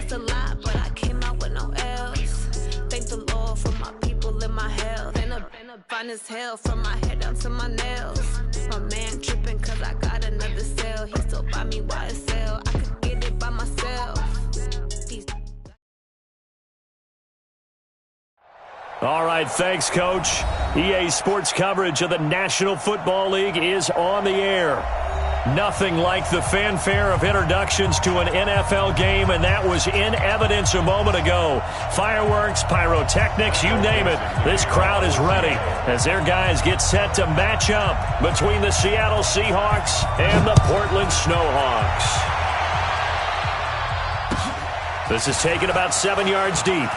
lost a lot, but I came out with no L's. Thank the Lord for my people and my health. Ain't a fine as hell from my head down to my nails. My man tripping cause I got another sale. He still buy me YSL. I could get it by myself. All right, thanks, Coach. EA Sports coverage of the National Football League is on the air. Nothing like the fanfare of introductions to an NFL game, and that was in evidence a moment ago. Fireworks, pyrotechnics, you name it. This crowd is ready as their guys get set to match up between the Seattle Seahawks and the Portland Snowhawks. This is taken about 7 yards deep.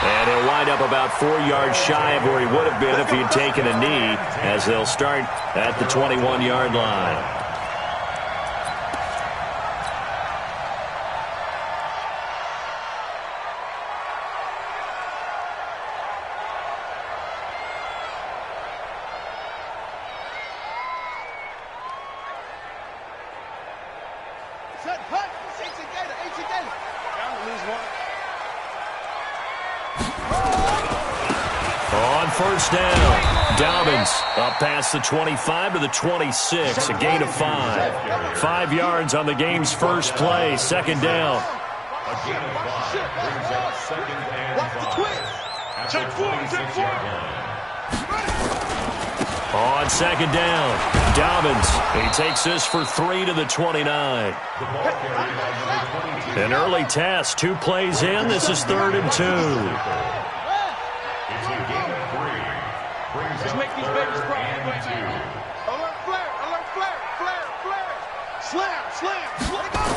And he'll wind up about 4 yards shy of where he would have been if he had taken a knee, as they'll start at the 21-yard line. First down. Dobbins up past the 25 to the 26. A gain of 5. 5 yards on the game's first play. Second down. A gain of 5 brings up second and 5 at the 26-yard line. On second down, Dobbins. He takes this for 3 to the 29. The ball carried by number 22. An early test. 2 plays in. This is 3rd and 2. It's a gain of 3. Brings up 3rd and 2. Alert flare, alert flare, flare, flare. Slam, slam, let it go.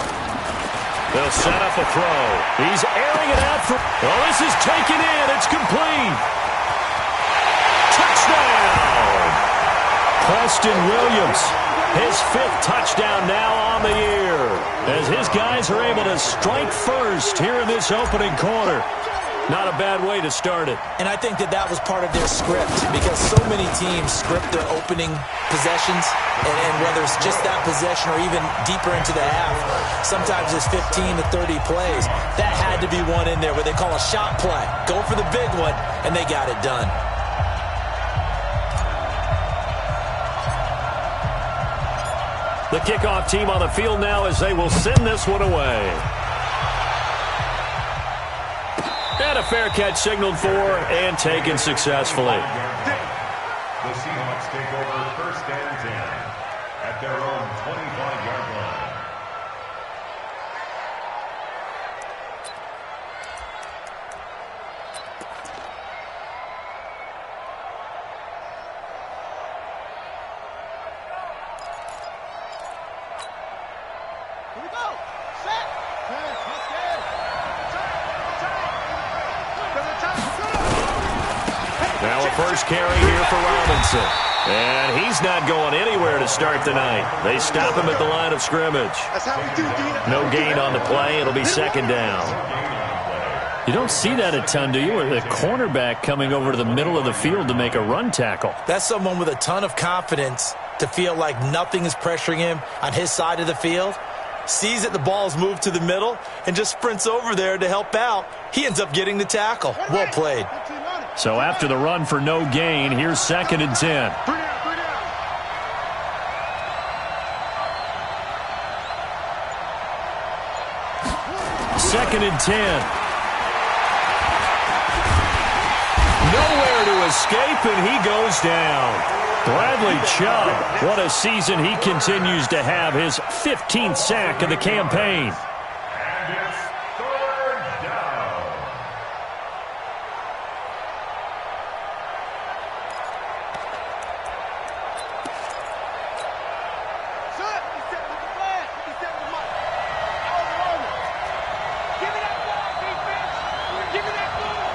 They'll set up a throw. He's airing it out for... Oh, this is taken in. It's complete. Touchdown! Preston Williams, his 5th touchdown now on the year, as his guys are able to strike first here in this opening quarter. Not a bad way to start it. And I think that was part of their script, because so many teams script their opening possessions, and whether it's just that possession or even deeper into the half, sometimes it's 15 to 30 plays. That had to be one in there where they call a shot play. Go for the big one, and they got it done. The kickoff team on the field now as they will send this one away. And a fair catch signaled for and taken successfully. The Seahawks take over 1st and 10 at their own 25-yard line. Here we go. Set. Now a first carry here for Robinson. And he's not going anywhere to start the night. They stop him at the line of scrimmage. That's how we do, Dean. No gain on the play. It'll be second down. You don't see that a ton, do you? Or the cornerback coming over to the middle of the field to make a run tackle. That's someone with a ton of confidence to feel like nothing is pressuring him on his side of the field. Sees that the ball's moved to the middle and just sprints over there to help out. He ends up getting the tackle. Well played. So after the run for no gain, here's 2nd and 10. Second and 10. Nowhere to escape, and he goes down. Bradley Chubb, what a season he continues to have, his 15th sack of the campaign. And it's 3rd down. Son, he set with the flash. He set with the mic. All over. Give me that ball, defense. Give me that ball.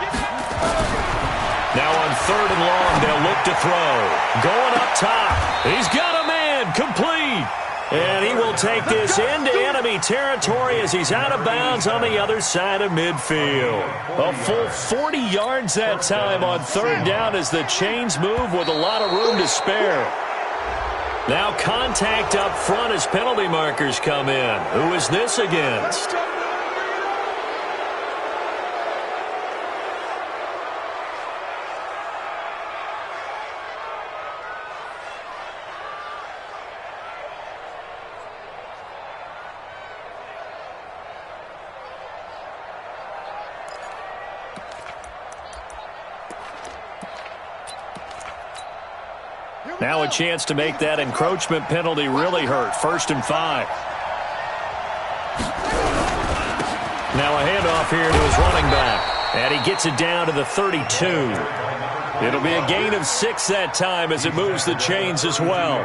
Give me that ball. Now on 3rd and long, they'll look to throw. Going up top. He's got a man. Complete. And he will take this into enemy territory as he's out of bounds on the other side of midfield. A full 40 yards that time on 3rd down as the chains move with a lot of room to spare. Now contact up front as penalty markers come in. Who is this against? Now a chance to make that encroachment penalty really hurt. 1st and 5. Now a handoff here to his running back. And he gets it down to the 32. It'll be a gain of 6 that time as it moves the chains as well.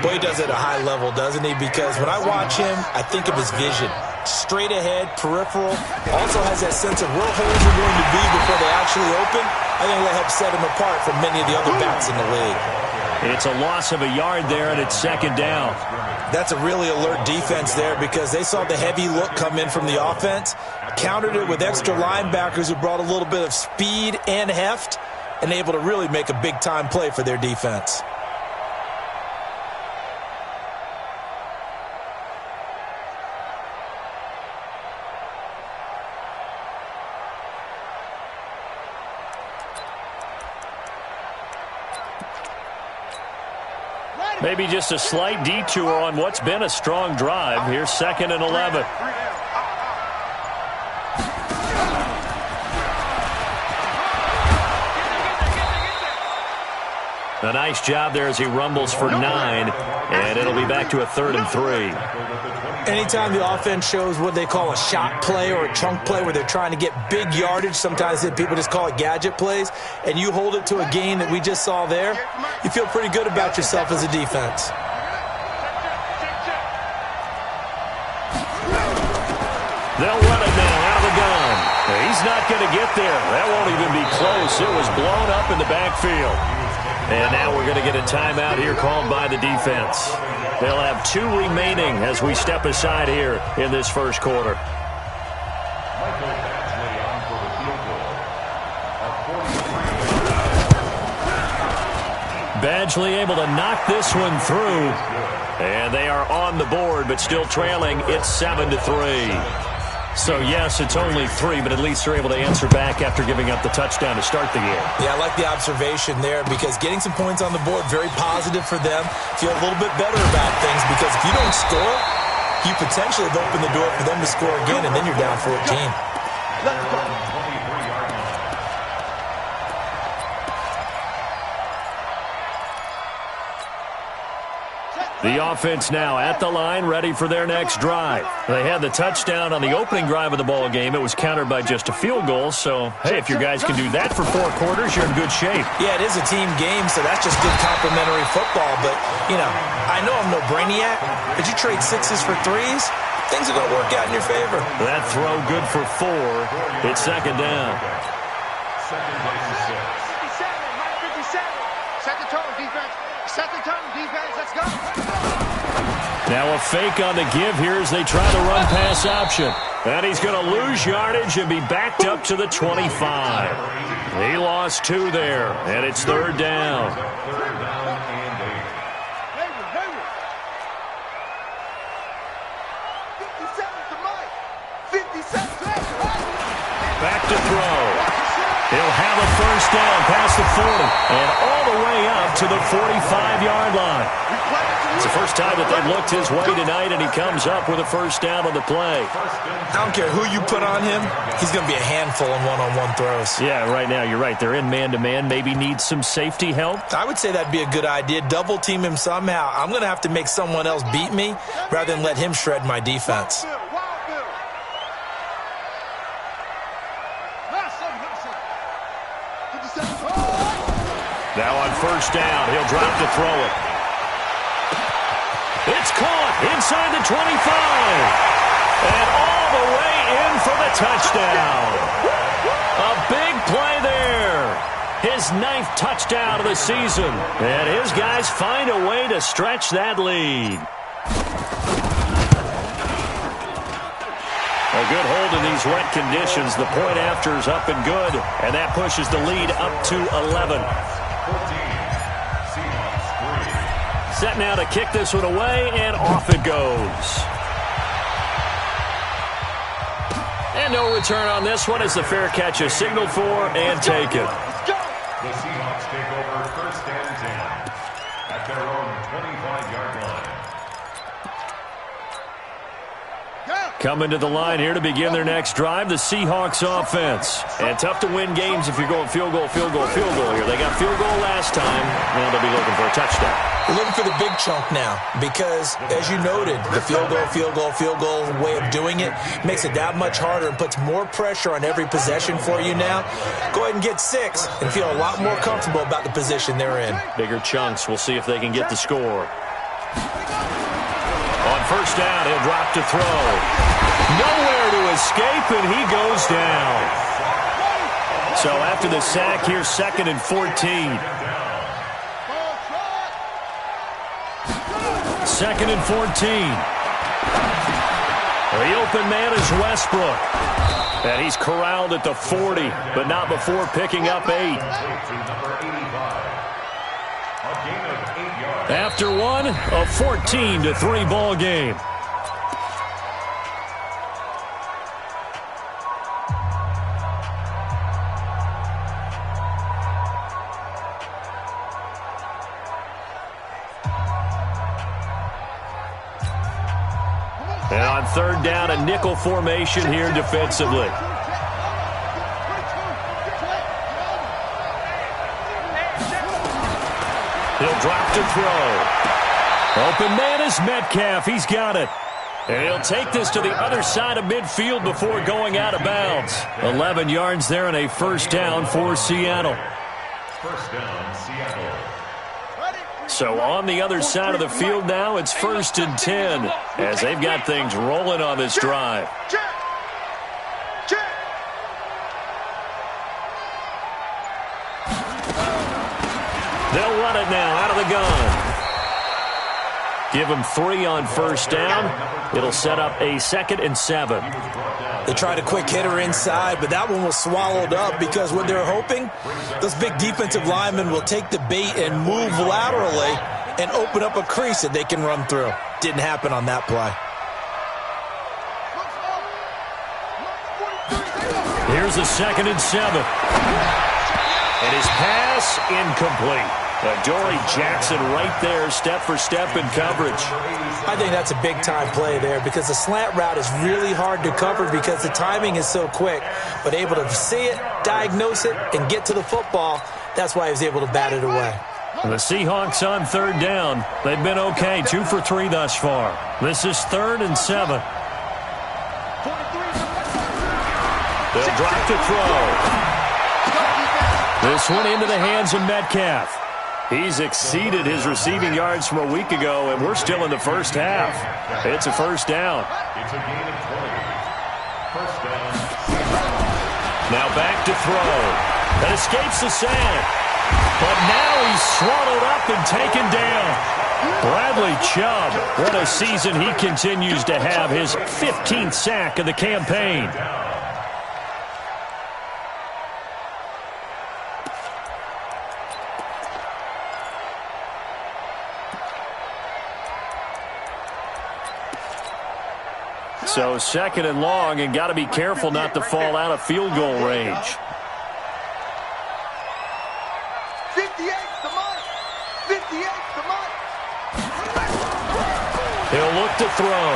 Boy, he does it at a high level, doesn't he? Because when I watch him, I think of his vision. Straight ahead, peripheral. Also has that sense of where holes are going to be before they actually open. I think that helps set him apart from many of the other backs in the league. It's a loss of a yard there, and it's 2nd down. That's a really alert defense there because they saw the heavy look come in from the offense, countered it with extra linebackers who brought a little bit of speed and heft, and able to really make a big-time play for their defense. Maybe just a slight detour on what's been a strong drive. Here's 2nd and 11. A nice job there as he rumbles for 9, and it'll be back to a 3rd and 3. Anytime the offense shows what they call a shot play or a chunk play where they're trying to get big yardage, sometimes people just call it gadget plays, and you hold it to a gain that we just saw there, you feel pretty good about yourself as a defense. They'll run it now out of the gun. He's not going to get there. That won't even be close. It was blown up in the backfield. And now we're going to get a timeout here called by the defense. They'll have 2 remaining as we step aside here in this first quarter. Badgley able to knock this one through. And they are on the board, but still trailing. It's 7-3. So, yes, it's only 3, but at least they're able to answer back after giving up the touchdown to start the game. Yeah, I like the observation there because getting some points on the board, very positive for them. Feel a little bit better about things because if you don't score, you potentially have opened the door for them to score again, and then you're down 14. Let's go. The offense now at the line, ready for their next drive. They had the touchdown on the opening drive of the ball game. It was countered by just a field goal. So, hey, if your guys can do that for 4 quarters, you're in good shape. Yeah, it is a team game, so that's just good complimentary football. But, you know, I know I'm no brainiac, but you trade 6s for 3s, things are going to work out in your favor. That throw good for 4. It's 2nd down. Second place is 6. 57, -57. Set the tone, defense. Set the tone, defense. Let's go. Now a fake on the give here as they try the run pass option. And he's going to lose yardage and be backed up to the 25. He lost 2 there, and it's 3rd down. 3rd down and 8. Hayward. 57 to Mike. 57 to Back to throw. He'll have a 1st down past the 40 and all the way up to the 45-yard line. It's the first time that they've looked his way tonight, and he comes up with a 1st down on the play. I don't care who you put on him, he's going to be a handful in one-on-one throws. Yeah, right now, you're right. They're in man-to-man. Maybe need some safety help. I would say that'd be a good idea. Double team him somehow. I'm going to have to make someone else beat me rather than let him shred my defense. Now on 1st down, he'll drop to throw it. It's caught inside the 25. And all the way in for the touchdown. A big play there. His 9th touchdown of the season. And his guys find a way to stretch that lead. A good hold in these wet conditions. The point after is up and good. And that pushes the lead up to 11. 14, Seahawks 3. set now to kick this one away, and off it goes. And no return on this one as the fair catch is signaled for and taken. The Seahawks take over first and 10 at their own 25-yard line. Coming to the line here to begin their next drive, the Seahawks offense. And tough to win games if you're going field goal, field goal, field goal here. They got field goal last time. Now they'll be looking for a touchdown. They're looking for the big chunk now because, as you noted, the field goal way of doing it makes it that much harder and puts more pressure on every possession for you now. Go ahead and get 6 and feel a lot more comfortable about the position they're in. Bigger chunks. We'll see if they can get the score. On first down, he'll drop to throw. Nowhere to escape, and he goes down. So after the sack, here's 2nd and 14. 2nd and 14. The open man is Westbrook. And he's corralled at the 40, but not before picking up 8. After one, a 14-3 ball game. And on third down, a nickel formation here defensively. He'll drop to throw. Open man is Metcalf. He's got it. And he'll take this to the other side of midfield before going out of bounds. 11 yards there and a first down for Seattle. First down, Seattle. So on the other side of the field now, it's 1st and 10 as they've got things rolling on this drive. They'll run it now out of the gun. Give them 3 on first down. It'll set up a 2nd and 7. They tried a quick hitter inside, but that one was swallowed up because what they're hoping, those big defensive linemen will take the bait and move laterally and open up a crease that they can run through. Didn't happen on that play. Here's a 2nd and 7. And his pass incomplete. Dory Jackson right there, step for step in coverage. I think that's a big-time play there because the slant route is really hard to cover because the timing is so quick. But able to see it, diagnose it, and get to the football, that's why he was able to bat it away. The Seahawks on third down. They've been okay, 2 for 3 thus far. This is 3rd and 7. They'll drop to throw. This one into the hands of Metcalf. He's exceeded his receiving yards from a week ago, and we're still in the first half. It's a first down. It's a gain of 20. First down. Now back to throw. That escapes the sack. But now he's swallowed up and taken down. Bradley Chubb, what a season he continues to have. His 15th sack of the campaign. So 2nd and long, and got to be careful not to fall out of field goal range. 58's the mark. 58's the mark. He'll look to throw.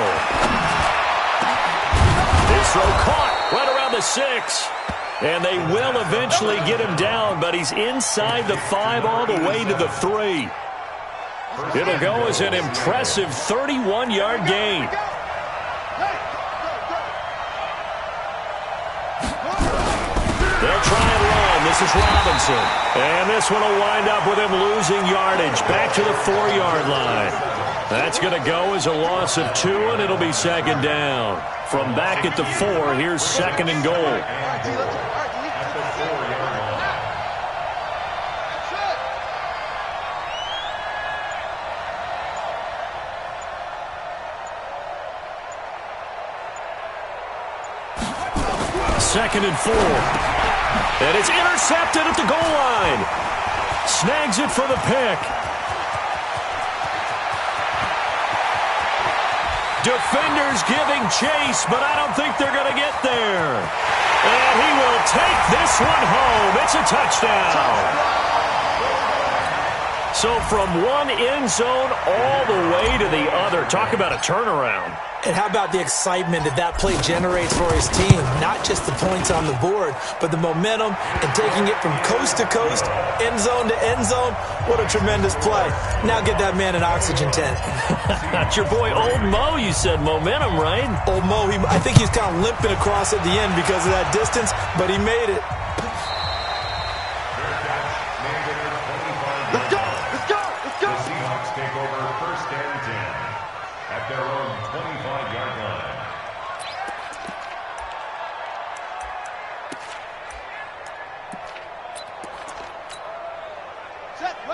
This throw caught right around the 6. And they will eventually get him down, but he's inside the 5 all the way to the 3. It'll go as an impressive 31-yard gain. They'll try and run. This is Robinson. And this one will wind up with him losing yardage back to the 4-yard line. That's going to go as a loss of 2, and it'll be 2nd down. From back at the 4, here's 2nd and goal. Second and 4. And it's intercepted at the goal line. Snags it for the pick. Defenders giving chase, but I don't think they're going to get there. And he will take this one home. It's a touchdown. So from one end zone all the way to the other. Talk about a turnaround. And how about the excitement that play generates for his team? Not just the points on the board, but the momentum and taking it from coast to coast, end zone to end zone. What a tremendous play. Now get that man an oxygen tent. That's your boy Old Mo, you said. Momentum, right? Old Mo, I think he's kind of limping across at the end because of that distance, but he made it. Let's go! Let's go! Let's go! The Seahawks take over 1st and 10 at their own 25-yard line.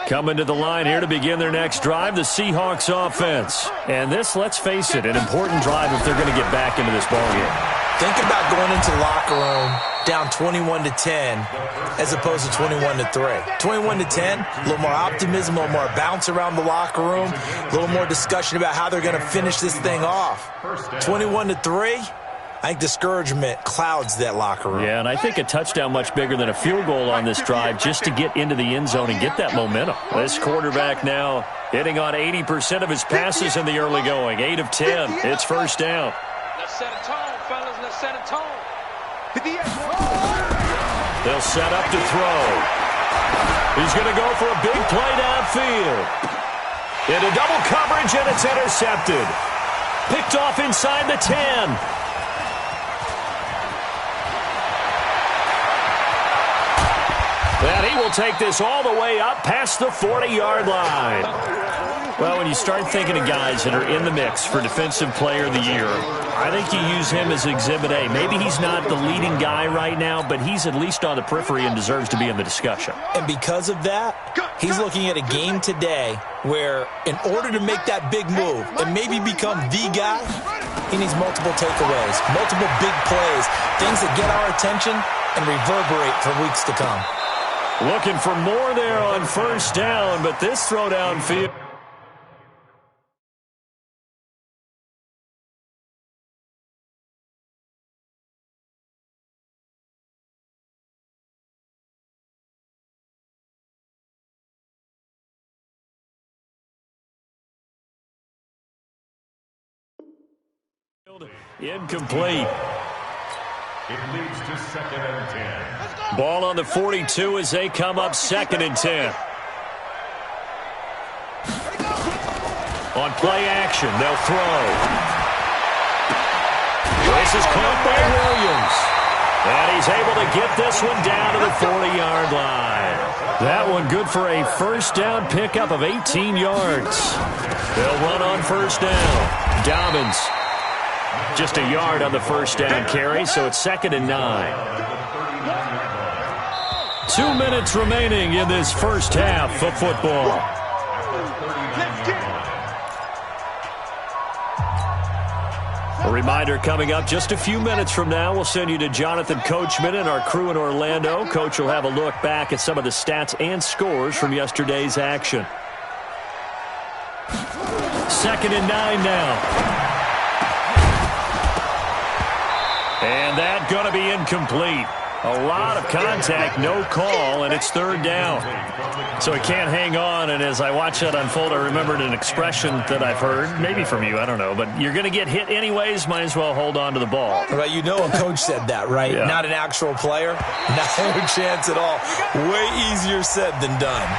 Coming to the line here to begin their next drive, the Seahawks offense. And this, let's face it, an important drive if they're going to get back into this ballgame. Think about going into the locker room down 21-10 as opposed to 21-3. 21-10, a little more optimism, a little more bounce around the locker room, a little more discussion about how they're going to finish this thing off. 21-3, I think discouragement clouds that locker room. Yeah, and I think a touchdown much bigger than a field goal on this drive just to get into the end zone and get that momentum. This quarterback now hitting on 80% of his passes in the early going. 8 of 10. It's 1st down. Let's set a tone, fellas. Let's set a tone. They'll set up to throw. He's going to go for a big play downfield. Into double coverage, and it's intercepted. Picked off inside the 10. And he will take this all the way up past the 40-yard line. Well, when you start thinking of guys that are in the mix for Defensive Player of the Year, I think you use him as Exhibit A. Maybe he's not the leading guy right now, but he's at least on the periphery and deserves to be in the discussion. And because of that, he's looking at a game today where in order to make that big move and maybe become the guy, he needs multiple takeaways, multiple big plays, things that get our attention and reverberate for weeks to come. Looking for more there on 1st down, but this throw downfield. Incomplete. It leads to 2nd and 10. Ball on the 42 as they come up 2nd and 10. On play action, they'll throw. This is caught by Williams. And he's able to get this one down to the 40-yard line. That one good for a 1st down pickup of 18 yards. They'll run on 1st down. Dobbins. Just a yard on the 1st down carry, so it's 2nd and 9. 2 minutes remaining in this 1st half of football. A reminder coming up just a few minutes from now, we'll send you to Jonathan Coachman and our crew in Orlando. Coach will have a look back at some of the stats and scores from yesterday's action. 2nd and 9 now. And that going to be incomplete. A lot of contact, no call, and it's 3rd down. So he can't hang on, and as I watch that unfold, I remembered an expression that I've heard, maybe from you, I don't know, but you're going to get hit anyways, might as well hold on to the ball. Right, you know a coach said that, right? Yeah. Not an actual player. No chance at all. Way easier said than done.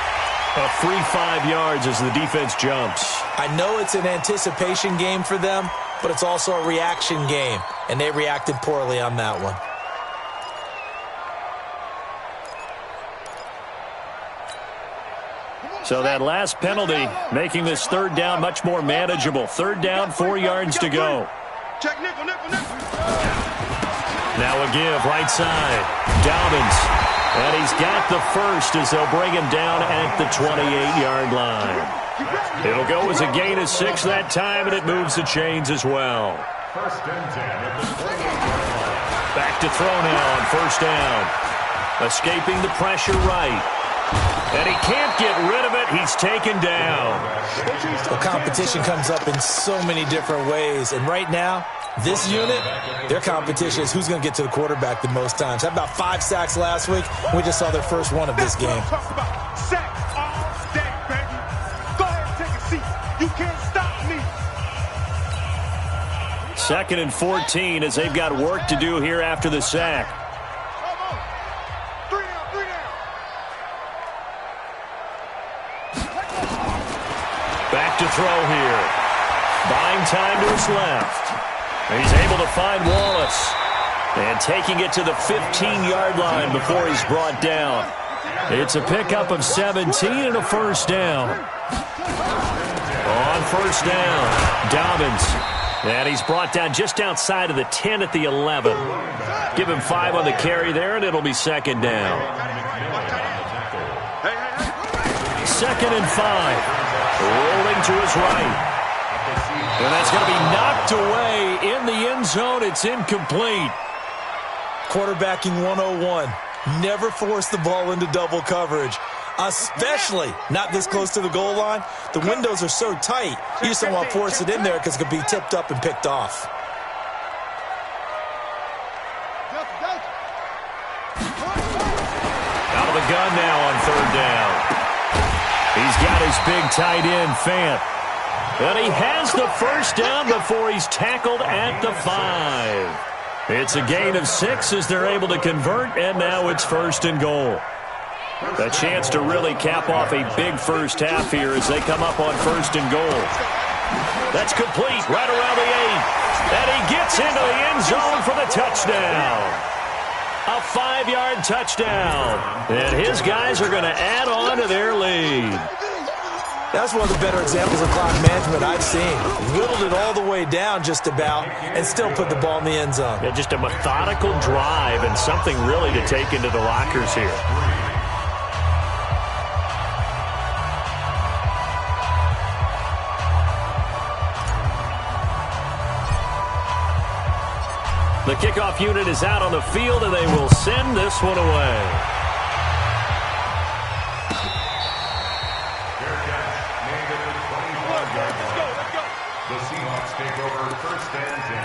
A free 5 yards as the defense jumps. I know it's an anticipation game for them, but it's also a reaction game, and they reacted poorly on that one. So that last penalty making this 3rd down much more manageable. 3rd down, 4 yards to go. Check nickel, nickel, nickel. Now a give, right side. Dobbins. And he's got the first as they'll bring him down at the 28-yard line. It'll go as a gain of 6 that time, and it moves the chains as well. 1st and 10 at the 28-yard line. Back to throw now on 1st down. Escaping the pressure right. And he can't get rid of it. it. He's taken down. Well, competition comes up in so many different ways. And right now, this unit, their competition is who's going to get to the quarterback the most times. How about 5 sacks last week? We just saw their first one of this game. Talk about sacks all day, baby. Go ahead and take a seat. You can't stop me. 2nd and 14 as they've got work to do here after the sack. Back to throw here. Buying time to his left. He's able to find Wallace. And taking it to the 15-yard line before he's brought down. It's a pickup of 17 and a first down. On first down, Dobbins. And he's brought down just outside of the 10 at the 11. Give him 5 on the carry there, and it'll be 2nd down. 2nd and 5. Rolling to his right. And that's going to be knocked away in the end zone. It's incomplete. Quarterbacking 101. Never force the ball into double coverage, especially not this close to the goal line. The windows are so tight, you just don't want to force it in there because it could be tipped up and picked off. Out of the gun now on 3rd down. He's got his big tight end, Fant. And he has the first down before he's tackled at the 5. It's a gain of 6 as they're able to convert, and now it's 1st and goal. A chance to really cap off a big first half here as they come up on 1st and goal. That's complete right around the 8. And he gets into the end zone for the touchdown. A 5-yard touchdown. And his guys are going to add on to their lead. That's one of the better examples of clock management I've seen. Whittled it all the way down just about and still put the ball in the end zone. Yeah, just a methodical drive and something really to take into the lockers here. The kickoff unit is out on the field, and they will send this one away. The Seahawks take over 1st and 10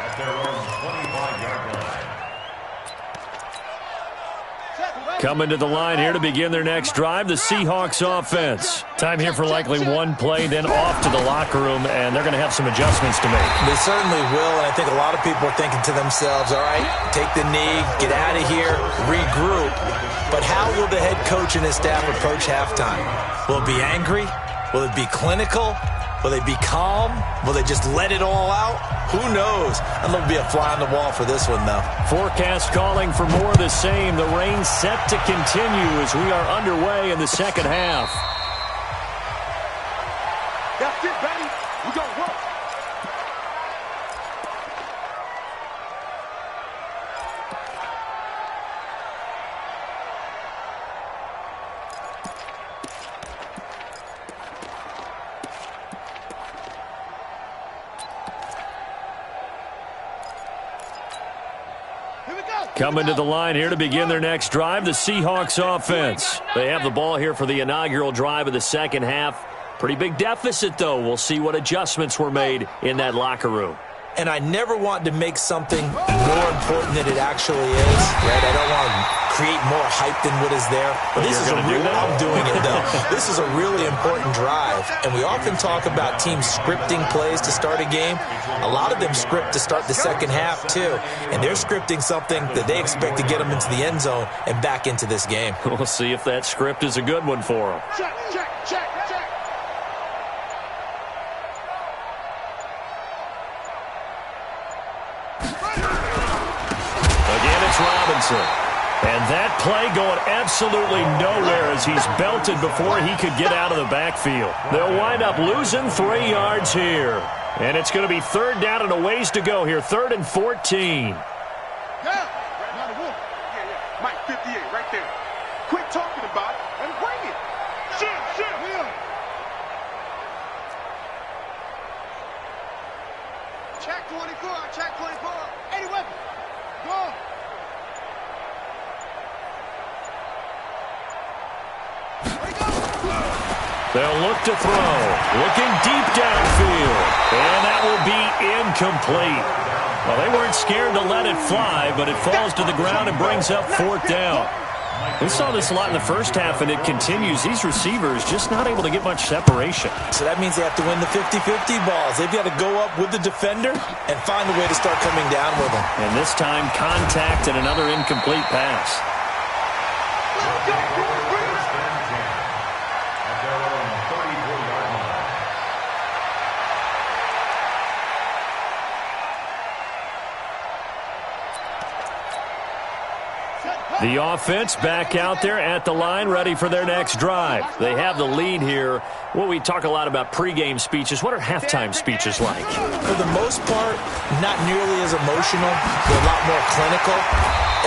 at their own 25-yard line. Coming to the line here to begin their next drive, the Seahawks offense. Time here for likely one play, then off to the locker room, and they're going to have some adjustments to make. They certainly will, and I think a lot of people are thinking to themselves, all right, take the knee, get out of here, regroup. But how will the head coach and his staff approach halftime? Will it be angry? Will it be clinical? Will they be calm? Will they just let it all out? Who knows? I'd love to be a fly on the wall for this one, though. Forecast calling for more of the same. The rain set to continue as we are underway in the 2nd half. That's it, baby. We gonna work. Coming to the line here to begin their next drive, the Seahawks offense. They have the ball here for the inaugural drive of the 2nd half. Pretty big deficit, though. We'll see what adjustments were made in that locker room. And I never want to make something more important than it actually is, right? I don't want to create more hype than what is there. But this is a real, I'm doing it, though. This is a really important drive. And we often talk about teams scripting plays to start a game. A lot of them script to start the 2nd half, too. And they're scripting something that they expect to get them into the end zone and back into this game. We'll see if that script is a good one for them. Check, check, check, check. Again, it's Robinson. And that play going absolutely nowhere as he's belted before he could get out of the backfield. They'll wind up losing 3 yards here. And it's going to be 3rd down and a ways to go here. 3rd and 14. Yeah. Now the wolf. Yeah. Mike 58 right there. Quit talking about it and bring it. Shit. Yeah. Check 24. Check 24. 80 weapons. Go. There we go. They'll look to throw. Looking deep downfield. And that will be incomplete. Well, they weren't scared to let it fly, but it falls to the ground and brings up 4th down. We saw this a lot in the first half, and it continues. These receivers just not able to get much separation. So that means they have to win the 50-50 balls. They've got to go up with the defender and find a way to start coming down with them. And this time, contact and another incomplete pass. The offense back out there at the line, ready for their next drive. They have the lead here. Well, we talk a lot about pregame speeches. What are halftime speeches like? For the most part, not nearly as emotional. They're a lot more clinical.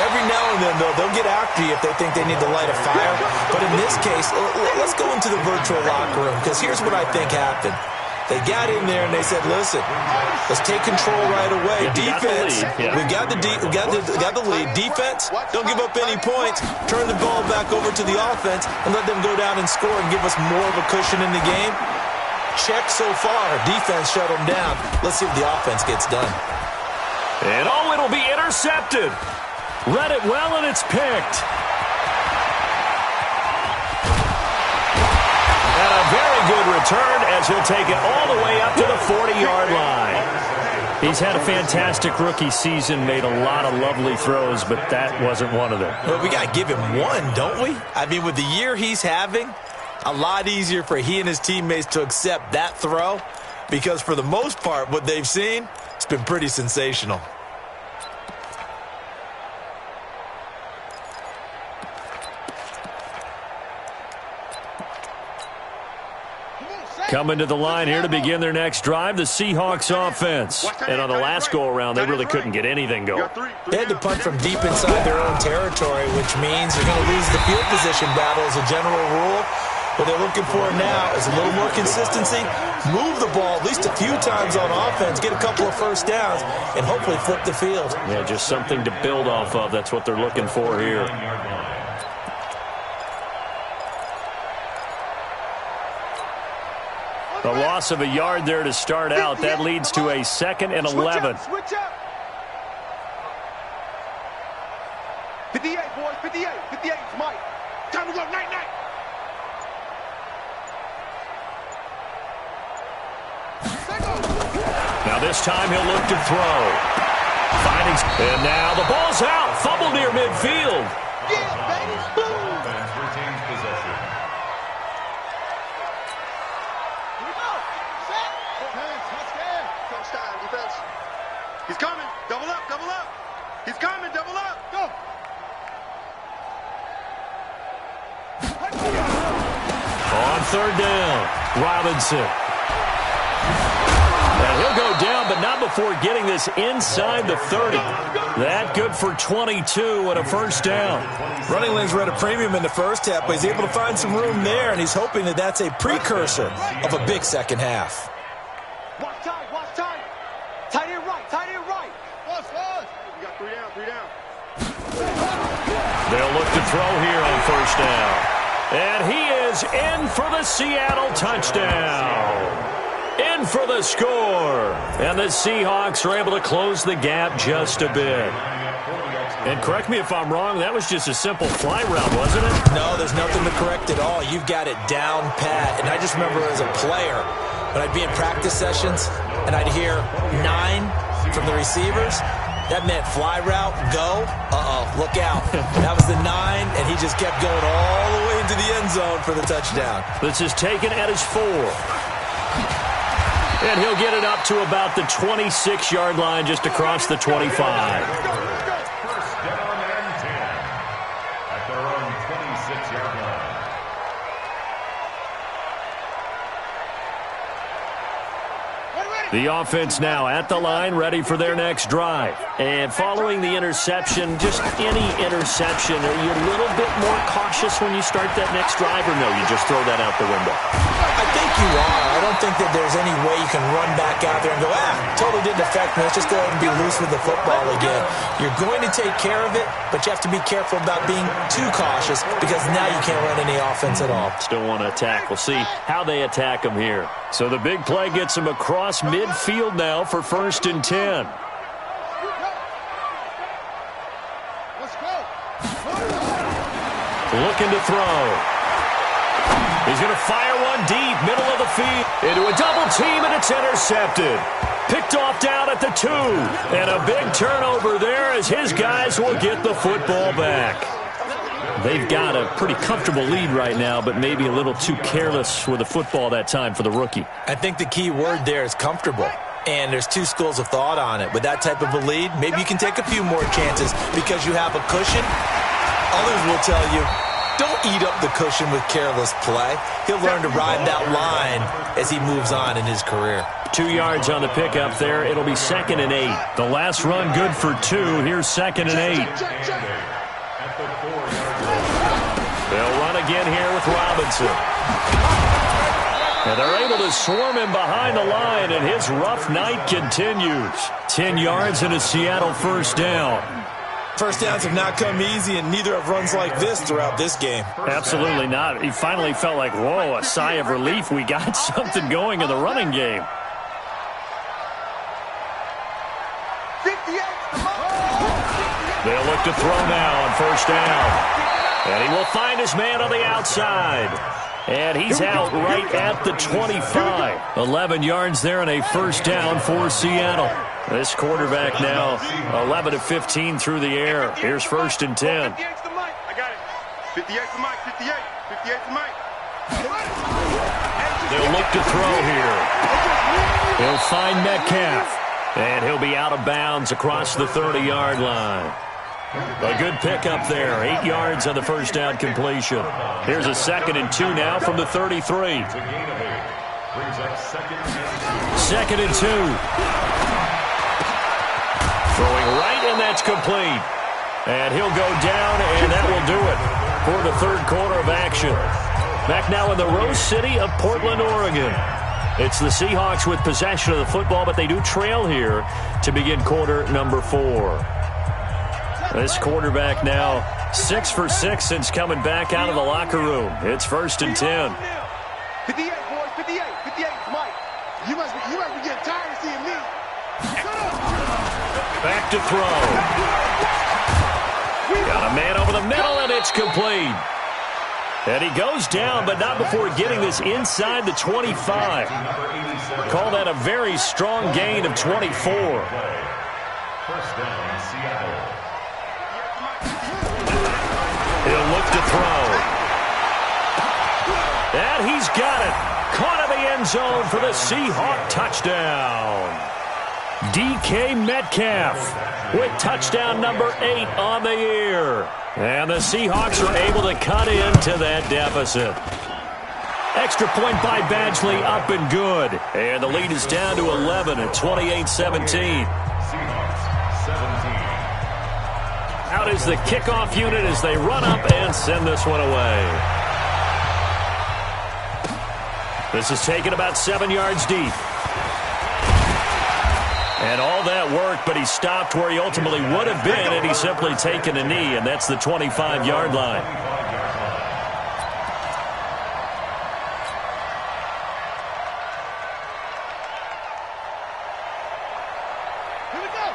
Every now and then, though, they'll get after you if they think they need to light a fire. But in this case, let's go into the virtual locker room, because here's what I think happened. They got in there and they said, listen, let's take control right away. Defense, we got the lead. Defense, don't give up any points. Turn the ball back over to the offense and let them go down and score and give us more of a cushion in the game. Check so far. Defense shut them down. Let's see if the offense gets done. And it'll be intercepted. Read it well, and it's picked. And a very good return as he'll take it all the way up to the 40-yard line. He's had a fantastic rookie season, made a lot of lovely throws, but that wasn't one of them. Well, we got to give him one, don't we? I mean, with the year he's having, a lot easier for he and his teammates to accept that throw, because for the most part, what they've seen, it's been pretty sensational. Coming to the line here to begin their next drive, the Seahawks offense. And on the last go-around, they really couldn't get anything going. They had to punt from deep inside their own territory, which means you're going to lose the field position battle as a general rule. What they're looking for now is a little more consistency, move the ball at least a few times on offense, get a couple of first downs, and hopefully flip the field. Yeah, just something to build off of. That's what they're looking for here. The loss of a yard there to start out. That leads to a 2nd and 11. Switch up. 58, boys, 58. 58, Mike. Time to go, night. Now this time he'll look to throw. And now the ball's out. Fumble near midfield. Yeah, baby. Boom. Offense retains possession. He's coming. Double up. He's coming. Double up. Go. On 3rd down, Robinson. And he'll go down, but not before getting this inside the 30. That good for 22 and a first down. Running lanes were at a premium in the first half, but he's able to find some room there, and he's hoping that that's a precursor of a big second half. Watch time. Tight end right. Watch. We got 3 down. They'll look to throw here on first down. And he is in for the Seattle touchdown. In for the score. And the Seahawks are able to close the gap just a bit. And correct me if I'm wrong, that was just a simple fly route, wasn't it? No, there's nothing to correct at all. You've got it down pat. And I just remember as a player, when I'd be in practice sessions and I'd hear 9 from the receivers, that meant fly route, go, look out. That was the 9, and he just kept going all the way into the end zone for the touchdown. This is taken at his 4. And he'll get it up to about the 26-yard line, just across the 25. First down and 10 at their own 26-yard line. The offense now at the line, ready for their next drive. And following the interception, just any interception, are you a little bit more cautious when you start that next drive, or no, you just throw that out the window? I think you are. I don't think that there's any way you can run back out there and go, totally didn't affect me. Let's just go ahead and be loose with the football again. You're going to take care of it, but you have to be careful about being too cautious because now you can't run any offense at all. Still want to attack. We'll see how they attack him here. So the big play gets him across midfield now for 1st and 10. Looking to throw. He's going to fire one deep, middle of the field, into a double team, and it's intercepted. Picked off down at the 2. And a big turnover there as his guys will get the football back. They've got a pretty comfortable lead right now, but maybe a little too careless with the football that time for the rookie. I think the key word there is comfortable. And there's two schools of thought on it. With that type of a lead, maybe you can take a few more chances because you have a cushion. Others will tell you, don't eat up the cushion with careless play. He'll learn to ride that line as he moves on in his career. 2 yards on the pickup there. It'll be 2nd and 8. The last run good for 2. Here's 2nd and 8. They'll run again here with Robinson. And they're able to swarm him behind the line, and his rough night continues. 10 yards and a Seattle 1st down. First downs have not come easy, and neither have runs like this throughout this game. Absolutely not. He finally felt like, whoa, a sigh of relief. We got something going in the running game. They'll look to throw now on 1st down. And he will find his man on the outside. And he's out right at the 25. 11 yards there and a 1st down for Seattle. This quarterback now 11 of 15 through the air. Here's 1st and 10. I got it. 58 for Mike. 58. 58 for Mike. They'll look to throw here. He'll find Metcalf. And he'll be out of bounds across the 30-yard line. A good pickup there. 8 yards on the 1st down completion. Here's a 2nd and 2 now from the 33. 2nd and 2. Throwing right, and that's complete. And he'll go down, and that will do it for the 3rd quarter of action. Back now in the Rose City of Portland, Oregon. It's the Seahawks with possession of the football, but they do trail here to begin quarter number 4. This quarterback now 6 for 6 since coming back out of the locker room. It's 1st and 10. 58, boys. 58. 58, Mike. You must be getting tired of seeing me. Back to throw. Got a man over the middle, and it's complete. And he goes down, but not before getting this inside the 25. Call that a very strong gain of 24. 1st down, Seattle. He'll look to throw. And he's got it. Caught in the end zone for the Seahawk touchdown. DK Metcalf with touchdown number 8 on the year. And the Seahawks are able to cut into that deficit. Extra point by Badgley, up and good. And the lead is down to 11 at 28-17. Seahawks, 17. Out is the kickoff unit as they run up and send this one away. This is taken about 7 yards deep. And all that worked, but he stopped where he ultimately would have been, and he's simply taken a knee, and that's the 25-yard line.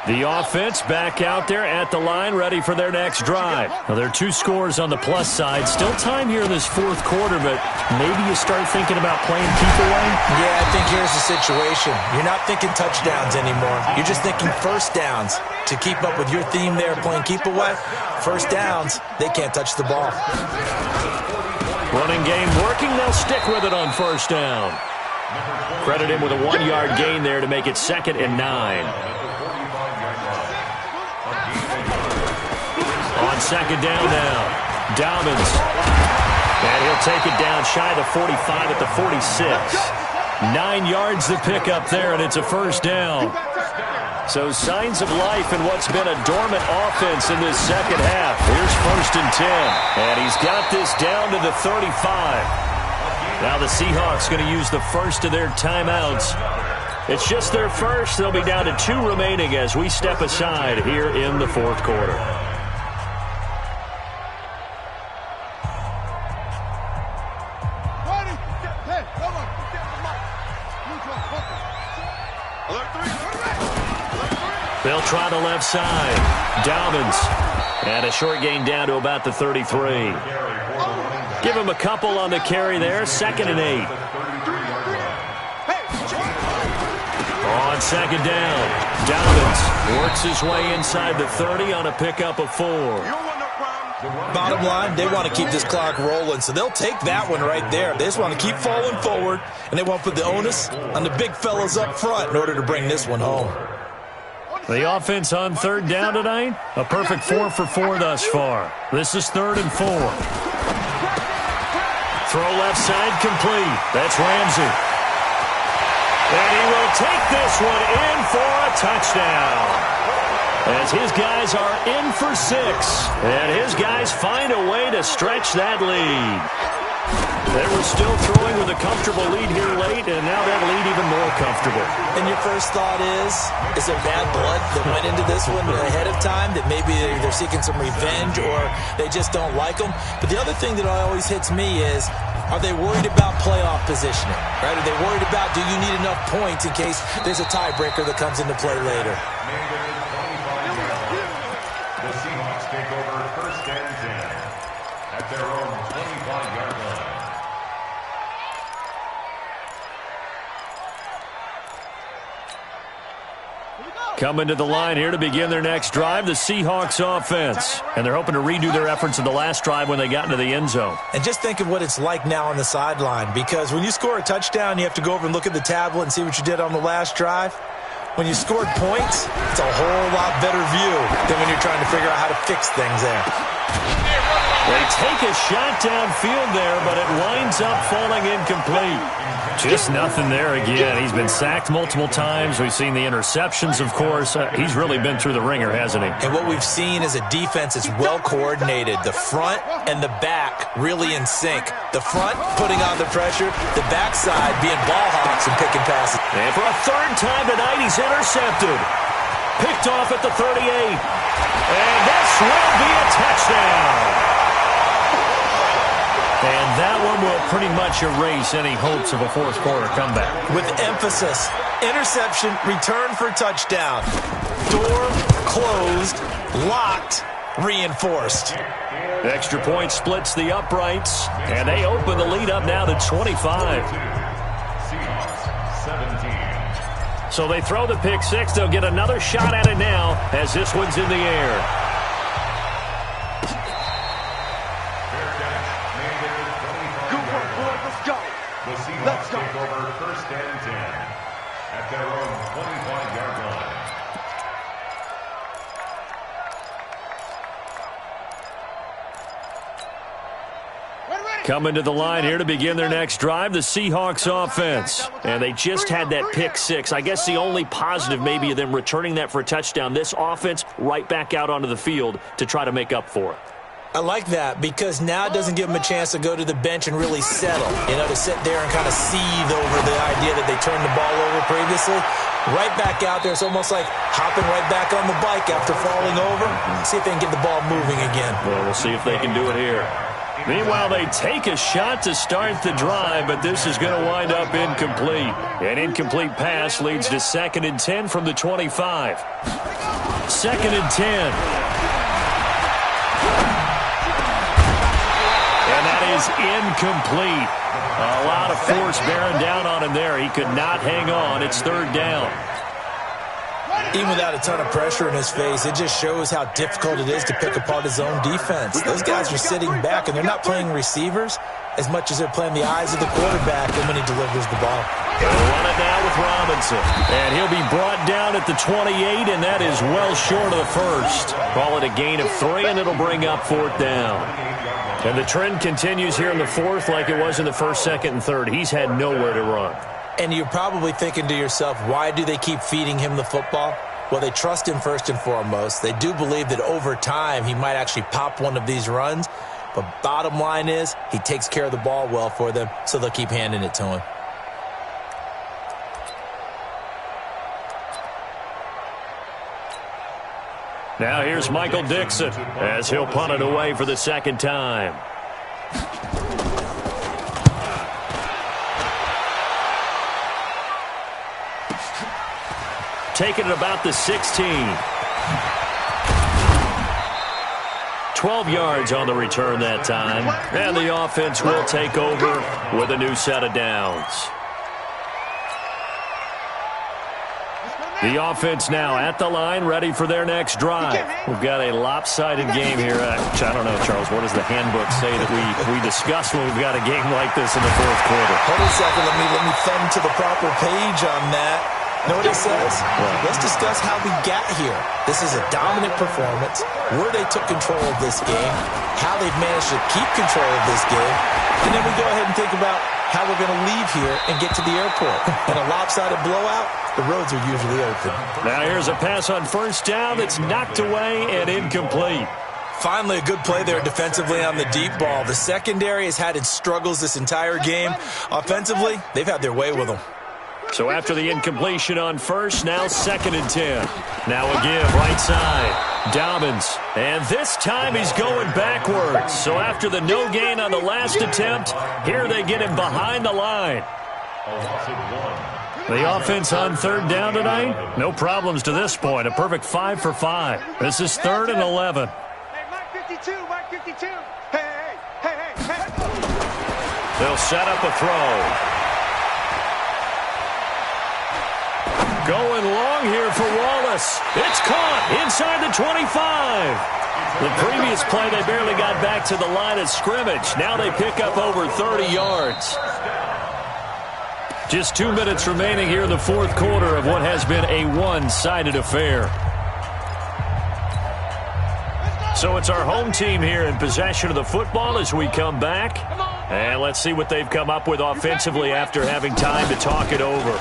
The offense back out there at the line, ready for their next drive. Now, there are 2 scores on the plus side. Still time here in this 4th quarter, but maybe you start thinking about playing keep away? Yeah, I think here's the situation. You're not thinking touchdowns anymore. You're just thinking 1st downs. To keep up with your theme there, playing keep away, 1st downs, they can't touch the ball. Running game working. They'll stick with it on 1st down. Credit him with a 1-yard gain there to make it 2nd and 9. On 2nd down now, Dobbins. And he'll take it down shy of the 45 at the 46. 9 yards the pickup there, and it's a 1st down. So signs of life in what's been a dormant offense in this 2nd half. Here's 1st and 10. And he's got this down to the 35. Now the Seahawks going to use the first of their timeouts. It's just their first. They'll be down to 2 remaining as we step aside here in the fourth quarter. They'll try the left side. Dobbins. And a short gain down to about the 33. Give him a couple on the carry there. 2nd and 8. On 2nd down, Dobbins works his way inside the 30 on a pickup of 4. Bottom line, they want to keep this clock rolling, so they'll take that one right there. They just want to keep falling forward, and they want to put the onus on the big fellas up front in order to bring this one home. The offense on 3rd down tonight, a perfect 4 for 4 thus far. This is 3rd and 4. Throw left side complete. That's Ramsey. And he will take this one in for a touchdown. As his guys are in for 6. And his guys find a way to stretch that lead. They were still throwing with a comfortable lead here late, and now that lead even more comfortable. And your first thought is there bad blood that went into this one ahead of time, that maybe they're seeking some revenge or they just don't like them? But the other thing that always hits me is, are they worried about playoff positioning? Right? Are they worried about, do you need enough points in case there's a tiebreaker that comes into play later? The Seahawks take over 1st and 10 at their own 25-yard line. Coming to the line here to begin their next drive, the Seahawks offense. And they're hoping to redo their efforts in the last drive when they got into the end zone. And just think of what it's like now on the sideline, because when you score a touchdown, you have to go over and look at the tablet and see what you did on the last drive. When you scored points, it's a whole lot better view than when you're trying to figure out how to fix things there. They take a shot downfield there, but it winds up falling incomplete. Just nothing there again. He's been sacked multiple times. We've seen the interceptions, of course. He's really been through the ringer, hasn't he? And what we've seen is a defense that's well coordinated. The front and the back really in sync. The front putting on the pressure, the backside being ball hawks and picking passes. And for a 3rd time tonight, he's intercepted. Picked off at the 38. And this will be a touchdown. And that one will pretty much erase any hopes of a fourth quarter comeback. With emphasis, interception, return for touchdown. Door closed, locked, reinforced. Extra point splits the uprights, and they open the lead up now to 25. Seahawks 17. So they throw the pick 6. They'll get another shot at it now as this one's in the air. The Seahawks take over 1st and 10 at their own 25-yard line. Coming to the line here to begin their next drive, the Seahawks offense. And they just had that pick 6. I guess the only positive maybe of them returning that for a touchdown. This offense right back out onto the field to try to make up for it. I like that because now it doesn't give them a chance to go to the bench and really settle, to sit there and kind of seethe over the idea that they turned the ball over previously. Right back out there, it's almost like hopping right back on the bike after falling over. See if they can get the ball moving again. Well, we'll see if they can do it here. Meanwhile, they take a shot to start the drive, but this is going to wind up incomplete. An incomplete pass leads to 2nd and 10 from the 25. 2nd and 10. Is incomplete. A lot of force bearing down on him there. He could not hang on. It's 3rd down. Even without a ton of pressure in his face, it just shows how difficult it is to pick apart his own defense. Those guys are sitting back, and they're not playing receivers as much as they're playing the eyes of the quarterback when he delivers the ball. They'll run it now with Robinson. And he'll be brought down at the 28, and that is well short of the first. Call it a gain of 3, and it'll bring up 4th down. And the trend continues here in the 4th like it was in the 1st, 2nd, and 3rd. He's had nowhere to run. And you're probably thinking to yourself, why do they keep feeding him the football? Well, they trust him first and foremost. They do believe that over time he might actually pop one of these runs. But bottom line is he takes care of the ball well for them, so they'll keep handing it to him. Now here's Michael Dixon as he'll punt it away for the second time. Taking it about the 16. 12 yards on the return that time. And the offense will take over with a new set of downs. The offense now at the line, ready for their next drive. We've got a lopsided game here. I don't know, Charles, what does the handbook say that we discuss when we've got a game like this in the fourth quarter? Hold on a second. Let me thumb to the proper page on that. Know what it says? Let's discuss how we got here. This is a dominant performance, where they took control of this game, how they've managed to keep control of this game, and then we go ahead and think about how we're going to leave here and get to the airport. In a lopsided blowout, the roads are usually open. Now here's a pass on first down that's knocked away and incomplete. Finally, a good play there defensively on the deep ball. The secondary has had its struggles this entire game. Offensively, they've had their way with them. So after the incompletion on first, now 2nd and 10. Now a give, right side. Dobbins. And this time he's going backwards. So after the no gain on the last attempt, here they get him behind the line. The offense on third down tonight, no problems to this point. A perfect 5 for 5. This is 3rd and 11. Hey, Mike 52, Mike 52. Hey. They'll set up a throw. Going long here for Wallace. It's caught inside the 25. The previous play, they barely got back to the line of scrimmage. Now they pick up over 30 yards. Just 2 minutes remaining here in the fourth quarter of what has been a one-sided affair. So it's our home team here in possession of the football as we come back. And let's see what they've come up with offensively after having time to talk it over.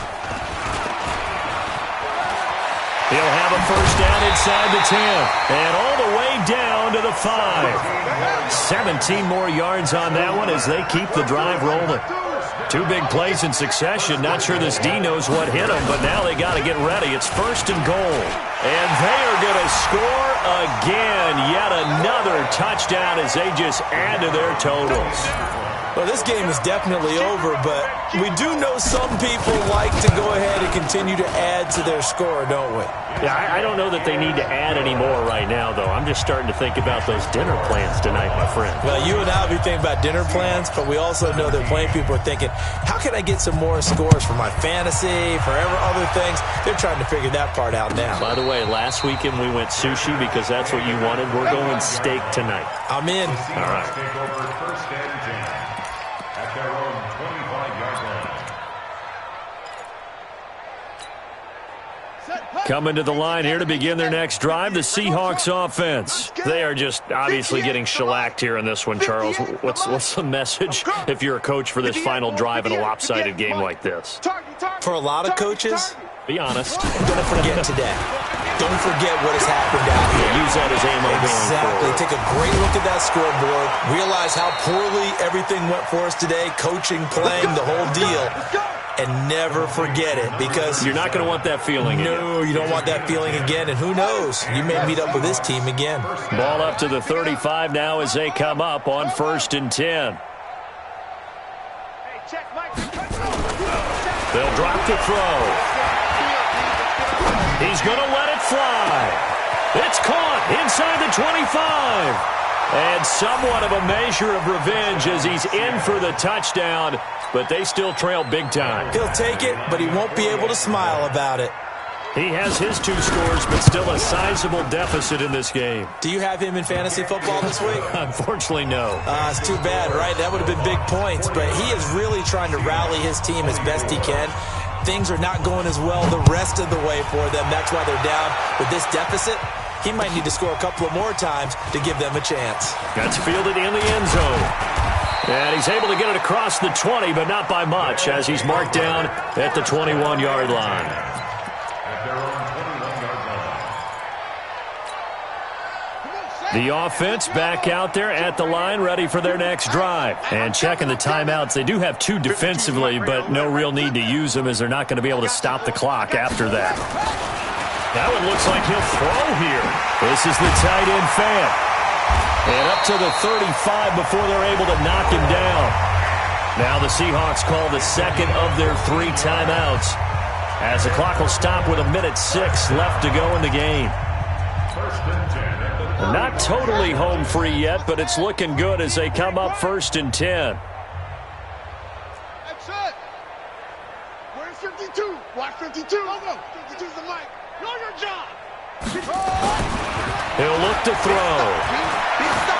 He'll have a first down inside the 10 and all the way down to the 5. 17 more yards on that one as they keep the drive rolling. 2 big plays in succession. Not sure this D knows what hit them, but now they got to get ready. It's 1st and goal. And they are going to score again. Yet another touchdown as they just add to their totals. Well, this game is definitely over, but we do know some people like to go ahead and continue to add to their score, don't we? Yeah, I don't know that they need to add any more right now, though. I'm just starting to think about those dinner plans tonight, my friend. Well, you and I will be thinking about dinner plans, but we also know that plenty of people are thinking, how can I get some more scores for my fantasy, for other things? They're trying to figure that part out now. By the way, last weekend we went sushi because that's what you wanted. We're going steak tonight. I'm in. All right. Take over 1st and 10 at their own 25-yard line. Coming to the line here to begin their next drive, the Seahawks offense. They are just obviously getting shellacked here in this one, Charles. What's the message if you're a coach for this final drive in a lopsided game like this? For a lot of coaches, be honest. Don't forget today. Don't forget what has happened out here. Use that as ammo going Exactly. forward. Take a great look at that scoreboard. Realize how poorly everything went for us today. Coaching, playing, the whole deal. And never forget it, because you're not going to want that feeling again. No, you don't want that feeling again. And who knows? You may meet up with this team again. Ball up to the 35 now as they come up on 1st and 10. They'll drop the throw. He's going to let it fly. It's caught inside the 25. And somewhat of a measure of revenge as he's in for the touchdown, but they still trail big time. He'll take it, but he won't be able to smile about it. He has his 2 scores, but still a sizable deficit in this game. Do you have him in fantasy football this week? Unfortunately, no. It's too bad, right? That would have been big points, but he is really trying to rally his team as best he can. Things are not going as well the rest of the way for them. That's why they're down with this deficit. He might need to score a couple of more times to give them a chance. That's fielded in the end zone. And he's able to get it across the 20, but not by much, as he's marked down at the 21-yard line. At their own 21-yard line. The offense back out there at the line, ready for their next drive. And checking the timeouts. They do have 2 defensively, but no real need to use them as they're not going to be able to stop the clock after that. Now it looks like he'll throw here. This is the tight end Fan. And up to the 35 before they're able to knock him down. Now the Seahawks call the second of their 3 timeouts, as the clock will stop with 1:06 left to go in the game. Not totally home free yet, but it's looking good as they come up 1st and 10. That's it. Where's 52? Watch 52. Go. 52's the mic. Know your job. He'll look to throw.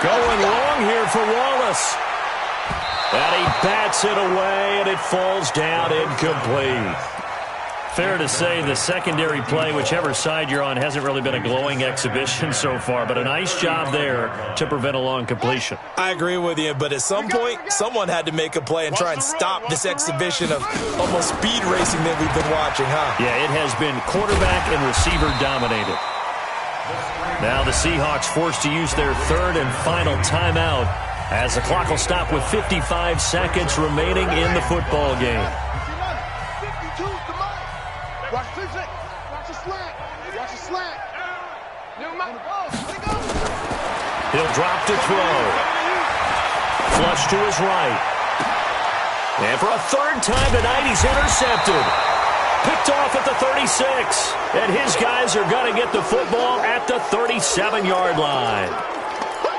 Going long here for Wallace. And he bats it away, and it falls down incomplete. Fair to say the secondary play, whichever side you're on, hasn't really been a glowing exhibition so far, but a nice job there to prevent a long completion. I agree with you, but at some point, someone had to make a play and try and stop this exhibition of almost speed racing that we've been watching, huh? Yeah, it has been quarterback and receiver dominated. Now the Seahawks forced to use their 3rd and final timeout, as the clock will stop with 55 seconds remaining in the football game. Watch physics. Watch the slant. Watch the slant. He'll drop to throw. Flush to his right. And for a 3rd time tonight, he's intercepted. Picked off at the 36. And his guys are going to get the football at the 37-yard line.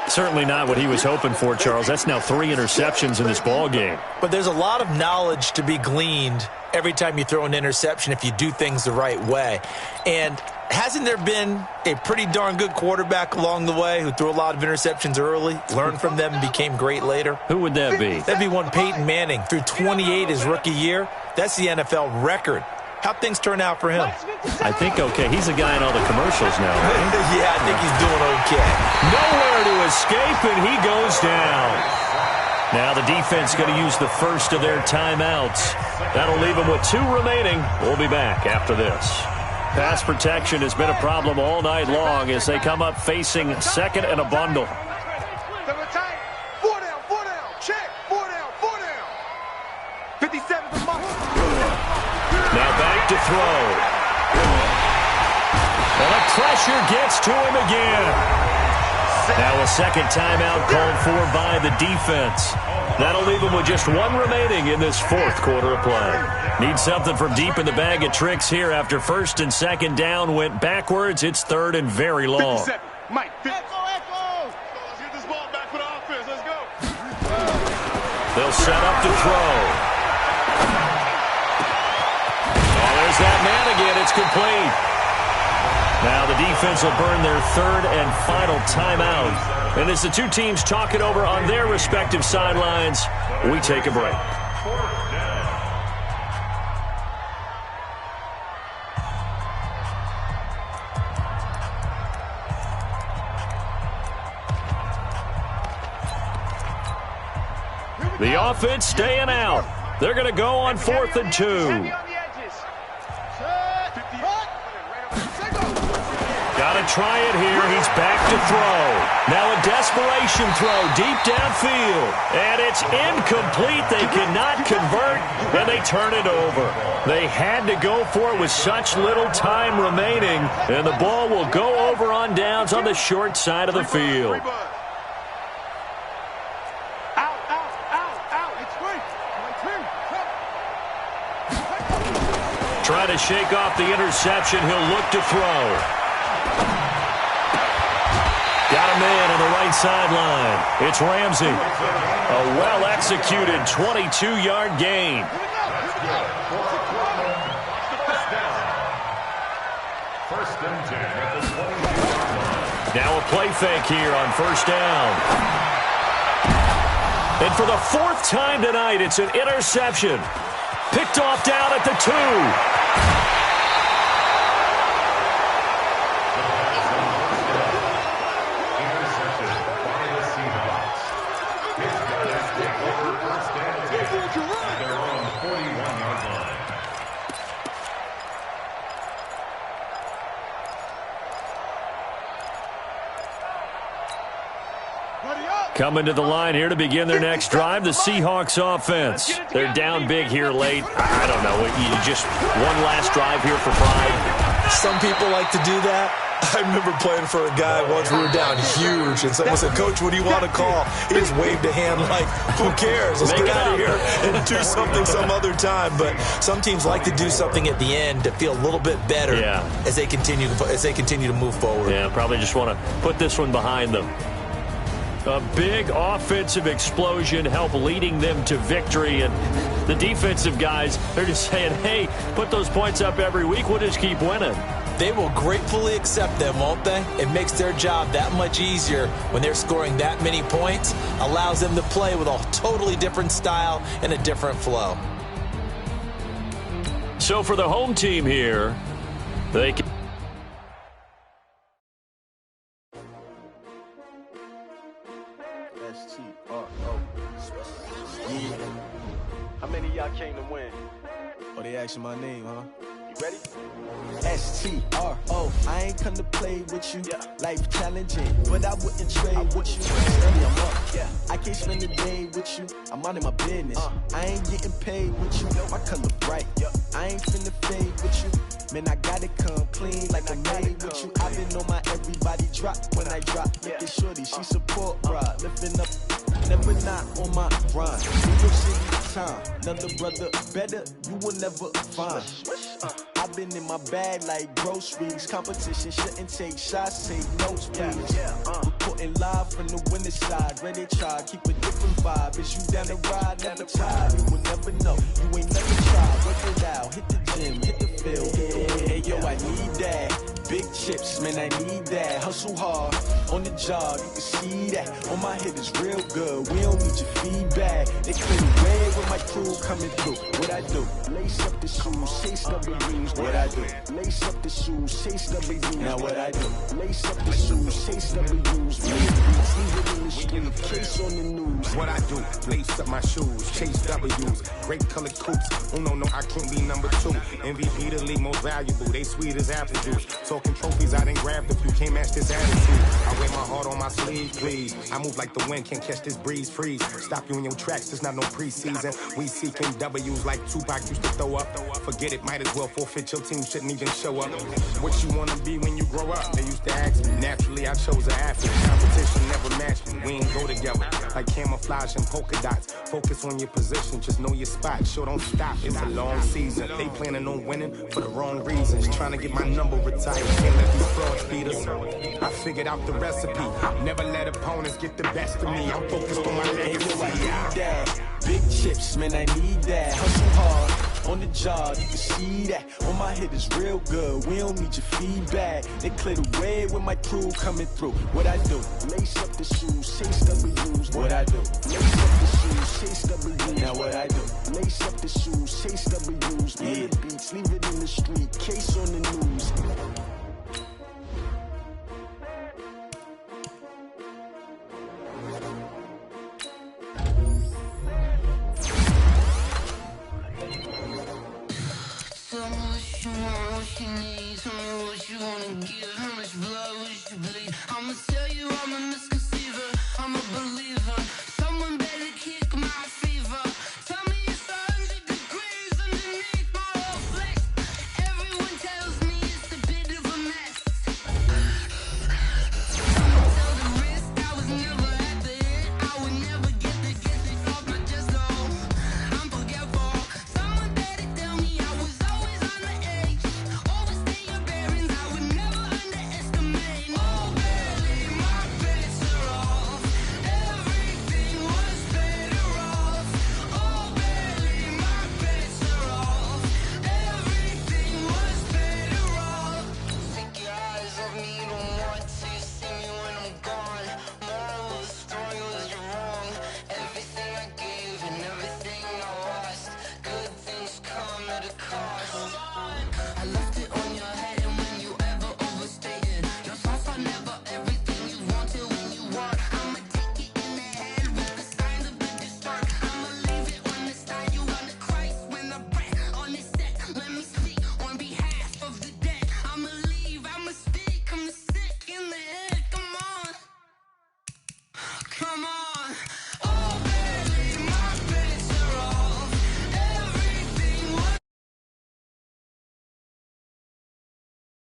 Certainly not what he was hoping for, Charles. That's now 3 interceptions in this ball game. But there's a lot of knowledge to be gleaned every time you throw an interception if you do things the right way. And hasn't there been a pretty darn good quarterback along the way who threw a lot of interceptions early, learned from them, and became great later? Who would that be? That'd be one Peyton Manning. Threw 28 his rookie year. That's the NFL record. How'd things turn out for him? I think okay. He's a guy in all the commercials now, right? Yeah, I think he's doing okay. Nowhere to escape, and he goes down. Now the defense going to use the first of their timeouts. That'll leave them with 2 remaining. We'll be back after this. Pass protection has been a problem all night long as they come up facing 2nd and a bundle. 4 down. Check. 4 down. 57 the mark. Now back to throw. And the pressure gets to him again. Now a 2nd timeout called for by the defense. That'll leave him with just 1 remaining in this 4th quarter of play. Need something from deep in the bag of tricks here after 1st and 2nd down went backwards. It's 3rd and very long. 57. Mike. Echo. Let's get this ball back for the offense. Let's go. They'll set up to throw. There's that man again. It's complete. Now the defense will burn their 3rd and final timeout. And as the 2 teams talk it over on their respective sidelines, we take a break. The offense staying out. They're going to go on 4th and 2. Got to try it here. He's back to throw. Now a desperation throw deep downfield. And it's incomplete. They cannot convert, and they turn it over. They had to go for it with such little time remaining, and the ball will go over on downs on the short side of the field. Try to shake off the interception. He'll look to throw. Got a man on the right sideline. It's Ramsey. A well-executed 22-yard gain. Now a play fake here on 1st down. And for the 4th time tonight, it's an interception. Picked off down at the 2. Coming to the line here to begin their next drive, the Seahawks offense. They're down big here late. I don't know. You just one last drive here for pride. Some people like to do that. I remember playing for a guy once. We were down huge, and someone said, "Coach, what do you want to call?" He just waved a hand like, "Who cares? Let's get out of here and do something some other time." But some teams like to do something at the end to feel a little bit better as they continue to move forward. Yeah, probably just want to put this one behind them. A big offensive explosion helped leading them to victory, and the defensive guys, they're just saying, hey, put those points up every week, we'll just keep winning. They will gratefully accept them, won't they? It makes their job that much easier when they're scoring that many points, allows them to play with a totally different style and a different flow. So for the home team here, they can... How many of y'all came to win? Oh, they asking my name, huh? You ready? S-T-R-O. I ain't come to play with you. Life challenging, but I wouldn't trade with you. Early I'm up. I can't spend a day with you. I'm out of my business. I ain't getting paid with you. My color bright. I ain't finna fade with you. Man, I gotta come clean like I made with you. I've been on my everybody drop when I drop. Look at shorty, she support, bruh. Lifting up, never not on my grind. New York City time, another brother better, you will never find. I've been in my bag like groceries. Competition shouldn't take shots, take notes, please. Reporting live from the winning side. Ready to try, keep a different vibe. Is you down the ride? Never tired. You will never know. You ain't never tried. Work it out, hit the gym, hit the field. Hey yo, I need that. Big chips, man, I need that. Hustle hard on the job, you can see that. On my head is real good. We don't need your feedback. They clear the way with my crew coming through. What I do? Lace up the shoes, chase W's. What I do? Lace up the shoes, chase W's. Now what I do? Lace up the shoes, chase W's. Case on the news. What I do? Lace up my shoes, chase W's. Great colored coops. Oh no, I can't be number 2. MVP the league most valuable. They sweet as apple juice. Talking trophies, I done grabbed a few. Can't match this attitude. I wear my heart on my sleeve, please. I move like the wind, can't catch this breeze, freeze. Stop you in your tracks, there's not no preseason. We seeking W's like Tupac used to throw up. Forget it, might as well forfeit. Your team shouldn't even show up. What you wanna be when you grow up? They used to ask me. Naturally, I chose an athlete. Competition never matched me. We ain't go together like camouflage and polka dots. Focus on your position, just know your spot. Sure, don't stop. It's a long season. They planning on winning for the wrong reasons. Trying to get my number retired. Can't let these frauds beat us. I figured out the recipe. Never let opponents get the best of me. I'm focused on my legacy. I need that. Big chips, man, I need that. Hustle hard on the job, you can see that. On my head is real good. We don't need your feedback. They clear the way with my crew coming through. What I do? Lace up the shoes, chase W's. What I do? Lace up the shoes, chase W's. Now what I do? Lace up the shoes, chase W's. Play the beats, leave it in the street. Case on the news. Tell me what you want, what you need. Tell me what you wanna give